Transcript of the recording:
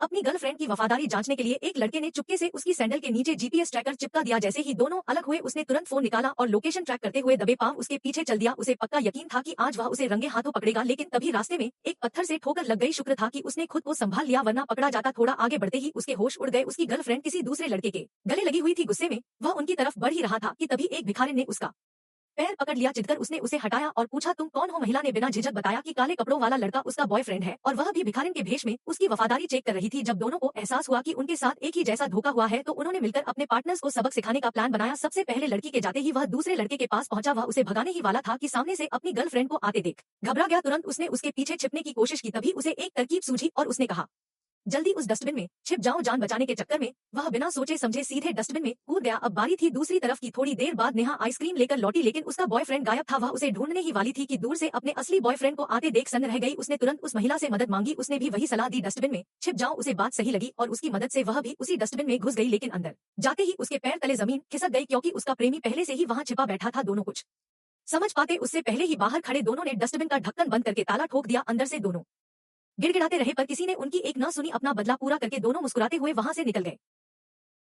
अपनी गर्लफ्रेंड की वफादारी जांचने के लिए एक लड़के ने चुपके से उसकी सैंडल के नीचे जीपीएस ट्रैकर चिपका दिया। जैसे ही दोनों अलग हुए उसने तुरंत फोन निकाला और लोकेशन ट्रैक करते हुए दबे पांव उसके पीछे चल दिया। उसे पक्का यकीन था कि आज वह उसे रंगे हाथों पकड़ेगा, लेकिन तभी रास्ते में एक पत्थर से ठोकर लग गई। शुक्र था कि उसने खुद को संभाल लिया, वरना पकड़ा जाता। थोड़ा आगे बढ़ते ही उसके होश उड़ गए। उसकी गर्लफ्रेंड किसी दूसरे लड़के के गले लगी हुई थी। गुस्से में वह उनकी तरफ बढ़ ही रहा था कि तभी एक भिखारी ने उसका पैर पकड़ लिया। चिढ़कर उसने उसे हटाया और पूछा, तुम कौन हो? महिला ने बिना झिझक बताया कि काले कपड़ों वाला लड़का उसका बॉयफ्रेंड है और वह भी भिखारिन के भेष में उसकी वफादारी चेक कर रही थी। जब दोनों को एहसास हुआ कि उनके साथ एक ही जैसा धोखा हुआ है तो उन्होंने मिलकर अपने पार्टनर्स को सबक सिखाने का प्लान बनाया। सबसे पहले लड़की के जाते ही वह दूसरे लड़के के पास पहुंचा। वह उसे भगाने ही वाला था कि सामने से अपनी गर्लफ्रेंड को आते देख घबरा गया। तुरंत उसने उसके पीछे छिपने की कोशिश की। तभी उसे एक तरकीब सूझी और उसने कहा, जल्दी उस डस्टबिन में छिप जाओ। जान बचाने के चक्कर में वह बिना सोचे समझे सीधे डस्टबिन में कूद गया। अब बारी थी दूसरी तरफ की। थोड़ी देर बाद नेहा आइसक्रीम लेकर लौटी, लेकिन उसका बॉयफ्रेंड गायब था। वह उसे ढूंढने ही वाली थी कि दूर से अपने असली बॉयफ्रेंड को आते देख सन्न रह गई। उसने तुरंत उस महिला से मदद मांगी। उसने भी वही सलाह दी, डस्टबिन में छिप जाओ। उसे बात सही लगी और उसकी मदद से वह भी उसी डस्टबिन में घुस गई, लेकिन अंदर जाते ही उसके पैर तले जमीन खिसक गई, क्योंकि उसका प्रेमी पहले से ही वहां छिपा बैठा था। दोनों कुछ समझ पाते उससे पहले ही बाहर खड़े दोनों ने डस्टबिन का ढक्कन बंद करके ताला ठोक दिया। अंदर से दोनों गिड़गिड़ाते रहे पर किसी ने उनकी एक न सुनी। अपना बदला पूरा करके दोनों मुस्कुराते हुए वहां से निकल गए।